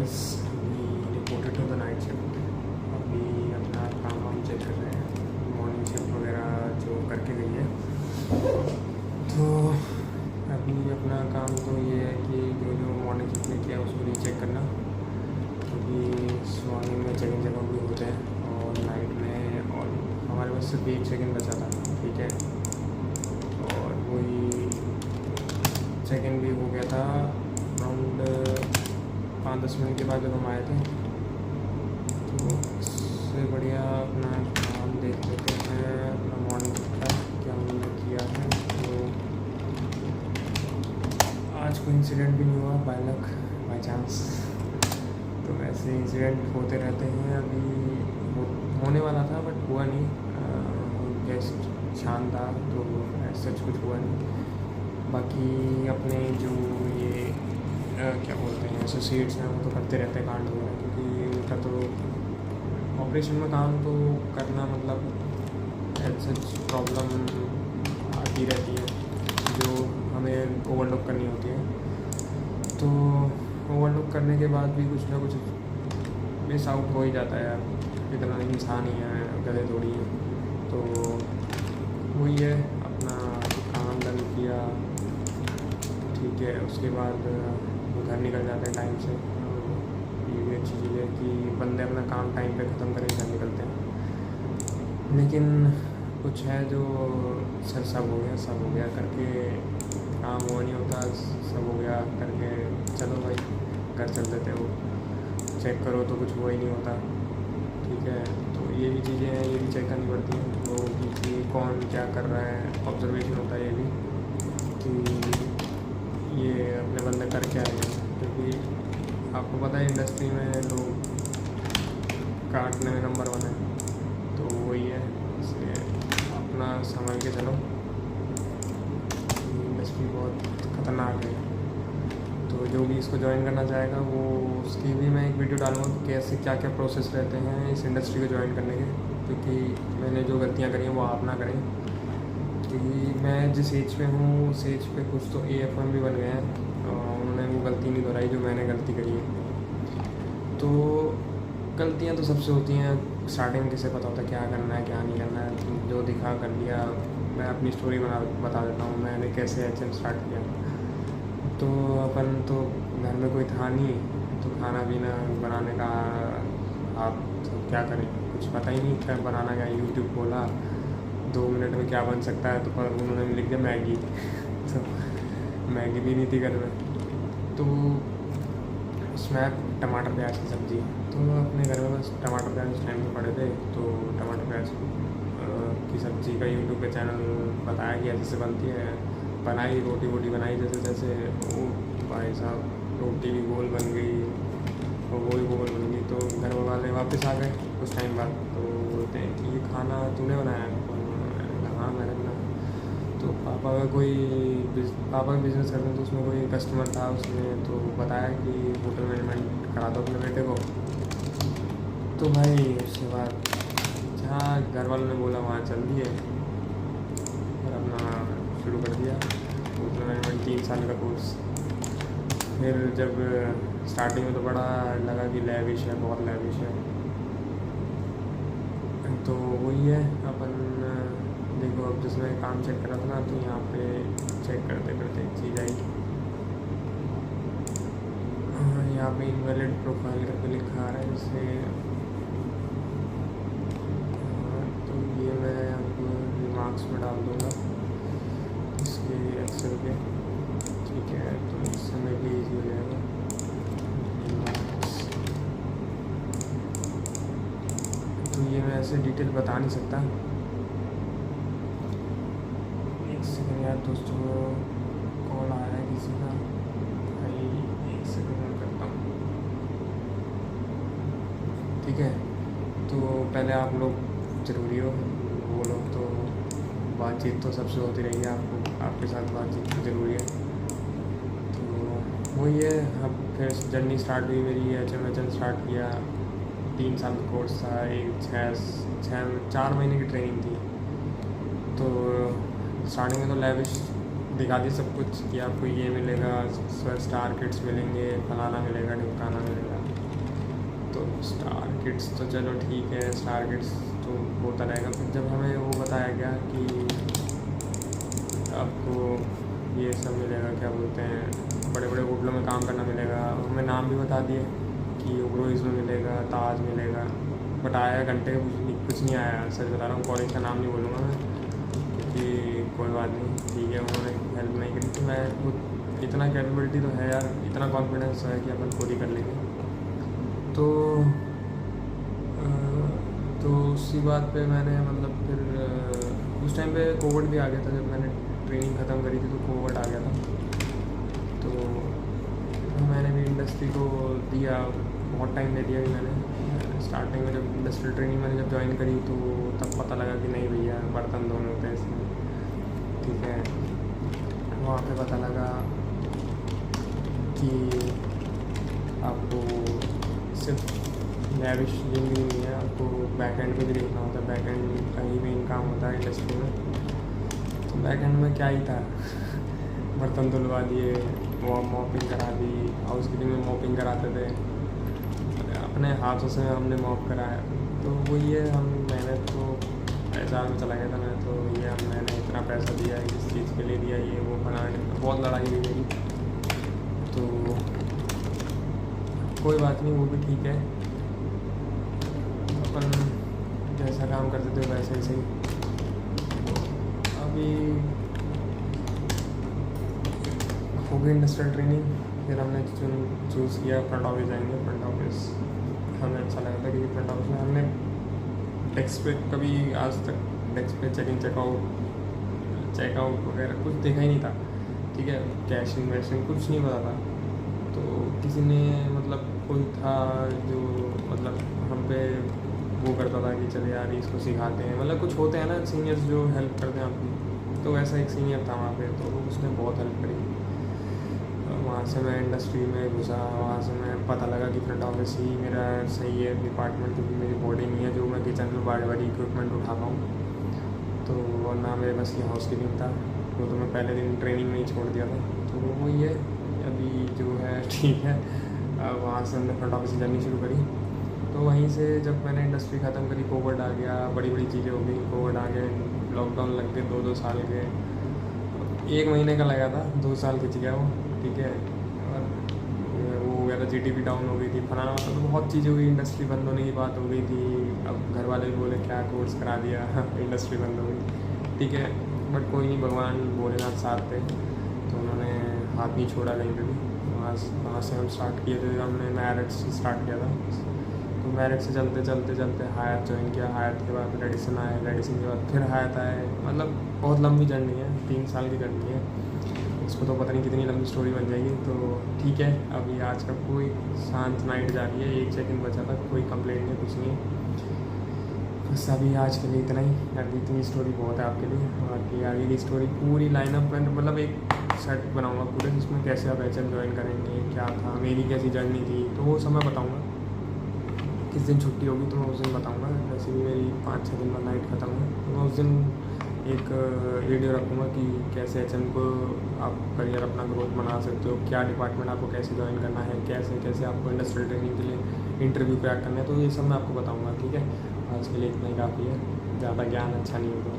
Guys, we reported to the night shift. अभी अपना काम हम चेक कर रहे हैं, मॉर्निंग शिफ्ट वगैरह जो करके गई है। तो अभी अपना काम तो ये है कि जो जो मॉर्निंग शिफ्ट में किया उसको रीचेक करना, क्योंकि मॉर्निंग में चेकिंग जगह भी होते हैं और नाइट में, और हमारे पास सिर्फ 1 सेकेंड बचा था, ठीक है। और वही सेकेंड भी हो गया था अराउंड 5-10 मिनट के बाद जब हम आए थे। तो इससे बढ़िया अपना काम देख लेते हैं, अपना मॉर्निंग का क्या हमने किया है। तो आज कोई इंसिडेंट भी नहीं हुआ, बाय लक, बाय चांस। तो ऐसे इंसिडेंट होते रहते हैं। अभी होने वाला था बट हुआ नहीं, गेस्ट शानदार, तो सच कुछ हुआ नहीं। बाकी अपने जो ये क्या बोलते हैं एसोसिएट्स हैं, वो तो करते रहते हैं कांड वगैरह, क्योंकि उनका तो ऑपरेशन में काम तो करना मतलब सच प्रॉब्लम आती रहती है जो हमें ओवरलुक करनी होती है। तो ओवरलुक करने के बाद भी कुछ ना कुछ मिस आउट हो ही जाता है यार, इतना इंसान ही है, गधे थोड़ी है। तो वही है, अपना काम डन किया, ठीक है। उसके बाद घर निकल जाते हैं टाइम से। ये भी अच्छी चीज़ है कि बंदे अपना काम टाइम पे ख़त्म करके घर निकलते हैं। लेकिन कुछ है जो सर सब हो गया करके काम हुआ नहीं होता, सब हो गया करके चलो भाई घर चल देते हो, चेक करो तो कुछ हुआ ही नहीं होता, ठीक है। तो ये भी चीज़ें हैं, ये भी चेक करनी पड़ती हैं लोगों की कि कौन क्या कर रहा है, ऑब्जर्वेशन होता है ये भी कि ये अपने बंदे कर क्या रहे हैं। क्योंकि आपको पता है इंडस्ट्री में लोग काटने में नंबर 1 है, तो वही है, इसलिए अपना संभाल के चलो। इंडस्ट्री बहुत ख़तरनाक है, तो जो भी इसको ज्वाइन करना चाहेगा वो उसकी भी मैं एक वीडियो डालूँगा कि कैसे क्या क्या प्रोसेस रहते हैं इस इंडस्ट्री को ज्वाइन करने के। क्योंकि मैंने जो गलतियाँ करी हैं वो आप ना करें, क्योंकि मैं जिस एज पे हूँ उस एज पे कुछ तो AFM भी बन गए हैं, उन्होंने वो गलती नहीं दोहराई जो मैंने गलती करी है। तो गलतियाँ तो सबसे होती हैं, स्टार्टिंग में किसे पता होता है क्या करना है क्या नहीं करना है, जो दिखा कर लिया। मैं अपनी स्टोरी बता देता हूँ मैंने कैसे HM स्टार्ट किया। तो अपन तो घर में कोई था नहीं, तो खाना पीना बनाने का आप तो क्या करें, कुछ पता ही नहीं क्या बनाना, क्या यूट्यूब खोला 2 मिनट में क्या बन सकता है, तो पर उन्होंने लिख दिया मैगी। तो मैगी भी नहीं थी घर में, तो उसमें टमाटर प्याज की सब्ज़ी, तो अपने घर में बस टमाटर प्याज उस टाइम में पड़े थे। तो टमाटर प्याज की सब्ज़ी का यूट्यूब पे चैनल बताया कि ऐसे बनती है, बनाई रोटी वोटी बनाई जैसे जैसे, वो भाई साहब रोटी भी गोल बन गई और वो भी गोल बन गई। तो घर वाले वापस आ गए कुछ टाइम बाद, तो बोलते हैं कि ये खाना तूने बनाया? हाँ मैंने बनाया। तो पापा का बिज़नेस करते हैं, तो उसमें कोई कस्टमर था, उसने तो बताया कि होटल मैनेजमेंट करा दो अपने बेटे को। तो भाई उसके बाद जहाँ घर वालों ने बोला वहाँ चल दिए और अपना शुरू कर दिया होटल मैनेजमेंट, 3 साल का कोर्स। फिर जब स्टार्टिंग में तो बड़ा लगा कि लैविश है, बहुत लैविश है। तो वही है, अपन देखो अब जिसमें काम चेक कर रहा था ना, तो यहाँ पे चेक करते करते एक चीज़ आई, यहाँ पे इनवैलिड प्रोफाइल करके लिखा आ रहा है जैसे। तो ये मैं आपको रिमार्क्स में डाल दूँगा इसके एक्सेल के, ठीक है। तो इससे में भी ईजी हो जाएगा। तो ये मैं ऐसे डिटेल बता नहीं सकता। एक सेकंड यार दोस्तों, कॉल आ रहा है किसी का, भाई 1 सेकंड करता हूँ, ठीक है। तो पहले आप लोग ज़रूरी हो, वो लोग तो बातचीत तो सबसे होती रही है, आपके साथ बातचीत तो ज़रूरी है। तो वही है, अब फिर जर्नी स्टार्ट हुई मेरी, HM स्टार्ट किया। 3 साल का कोर्स था, एक 4 महीने की ट्रेनिंग थी। तो स्टार्टिंग में तो लैविश दिखा दी सब कुछ कि आपको ये मिलेगा, स्टार किट्स मिलेंगे, फलाना मिलेगा, ढिमकाना मिलेगा। तो स्टार किड्स तो चलो ठीक है, स्टार किड्स तो होता रहेगा। फिर जब हमें वो बताया गया कि आपको ये सब मिलेगा, क्या बोलते हैं, बड़े बड़े होटलों में काम करना मिलेगा, हमें नाम भी बता दिए कि ओबरोइज़ में मिलेगा, ताज मिलेगा। बट आया घंटे कुछ नहीं आया। सर बता रहा हूँ, कॉलेज का नाम नहीं बोलूँगा मैं, क्योंकि कोई बात नहीं, ठीक है, उन्होंने हेल्प नहीं करी। तो मैं खुद इतना कैपेबिलिटी तो है यार, इतना कॉन्फिडेंस है कि अपन खुद ही कर लेंगे। तो उसी बात पे मैंने मतलब फिर उस टाइम पे कोविड भी आ गया था। जब मैंने ट्रेनिंग ख़त्म करी थी तो कोविड आ गया था। तो मैंने भी इंडस्ट्री को दिया, बहुत टाइम दे दिया कि मैंने स्टार्टिंग में जब इंडस्ट्रियल ट्रेनिंग मैंने जब ज्वाइन करी तो तब पता लगा कि नहीं भैया, बर्तन धोने होते हैं इसमें, ठीक है। वहाँ पे पता लगा कि आपको सिर्फ लैविश जिंदगी नहीं है, आपको बैक एंड पे भी देखना होता है। बैक एंड का ही मेन काम होता है इंडस्ट्री में। तो बैक एंड में क्या ही था बर्तन धुलवा दिए, मॉपिंग करा दी, हाउस कीपिंग में मॉपिंग कराते थे, अपने हाथों से हमने मॉप कराया। तो वही है, हम मेहनत तो पैसा में चला गया था मैं। तो ये मैंने इतना पैसा दिया, इस चीज़ के लिए दिया, ये वो बनाने, बहुत लड़ाई हुई मेरी। तो कोई बात नहीं, वो भी ठीक है, अपन जैसा काम करते थे वैसे ही सही। अभी हो गई इंडस्ट्रियल ट्रेनिंग, फिर हमने चूज़ किया फ्रंट ऑफिस जाएंगे। फ्रंट ऑफिस हमें अच्छा लगा था, क्योंकि फ्रंट ऑफिस में हमने डेस्क पे कभी आज तक डेस्क पे चेक इन चेकआउट वगैरह कुछ देखा ही नहीं था, ठीक है। कैशिंग वैशिंग कुछ नहीं पता था। तो किसी ने मतलब कोई था जो मतलब हम पे वो करता था कि चल यार इसको सिखाते हैं, मतलब कुछ होते हैं ना सीनियर्स जो हेल्प करते हैं आपकी। तो वैसा एक सीनियर था वहाँ पे, तो उसने बहुत हेल्प करी। वहाँ से मैं इंडस्ट्री में घुसा, वहाँ से मैं पता लगा कि फ्रंट ऑफिस ही मेरा सही है डिपार्टमेंट, क्योंकि मेरी बॉडी नहीं है जो मैं किचन में बड़ी बड़ी इक्विपमेंट उठा पाऊँ। तो ना मेरे बस की हाउस कीपिंग था, वो तो मैं पहले दिन ट्रेनिंग में ही छोड़ दिया था। तो वही है, अभी जो है ठीक है। वहाँ से हमने फ्रंट ऑफिस जर्नी शुरू करी। तो वहीं से जब मैंने इंडस्ट्री ख़त्म करी, कोविड आ गया, बड़ी बड़ी चीज़ें हो गई, कोविड आ गए, लॉकडाउन लग गए, 2-2 साल के, 1 महीने का लगा था, 2 साल खिंच गया वो, ठीक है। और वो हो गया था, GDP डाउन हो गई थी, फलाना, मतलब बहुत चीज़ें हुई, इंडस्ट्री बंद होने की बात हो गई थी। अब घर वाले भी बोले क्या कोर्स करा दिया इंडस्ट्री बंद हो गई, ठीक है। बट कोई नहीं, भगवान भोलेनाथ साथ थे, तो उन्होंने हाथ नहीं छोड़ा कहीं पर भी। वहाँ से हम स्टार्ट किए थे, हमने मैरिट से स्टार्ट किया था। तो मैरिट से चलते हायत ज्वाइन किया, हायत के बाद रेडिसन आए, रेडिसन के बाद फिर हायत आए। मतलब बहुत लंबी जर्नी है, 3 साल की जर्नी है, उसको तो पता नहीं कितनी लंबी स्टोरी बन जाएगी। तो ठीक है, अभी आज का कोई शांत नाइट जा रही है, 1 सेकंड बचा था, कोई कंप्लेंट नहीं, कुछ नहीं। बस अभी आज के लिए इतना ही। अभी इतनी स्टोरी बहुत है आपके लिए, बाकी आगे की स्टोरी पूरी लाइनअप में मतलब एक सेट बनाऊँगा पूरे, जिसमें कैसे आप HM ज्वाइन करेंगे, क्या था, मेरी कैसी जर्नी थी, तो वो सब मैं बताऊँगा। किस दिन छुट्टी होगी तो मैं उस दिन बताऊँगा। वैसे भी मेरी 5-6 दिन में नाइट ख़त्म है, तो मैं उस दिन एक वीडियो रखूँगा कि कैसे HM को आप करियर अपना ग्रोथ बना सकते हो, क्या डिपार्टमेंट आपको कैसे ज्वाइन करना है, कैसे कैसे आपको इंडस्ट्रियल ट्रेनिंग के लिए इंटरव्यू क्रैक करना है, तो ये सब मैं आपको बताऊँगा, ठीक है। आज के लिए इतना ही काफ़ी है, ज़्यादा ज्ञान अच्छा नहीं होगा।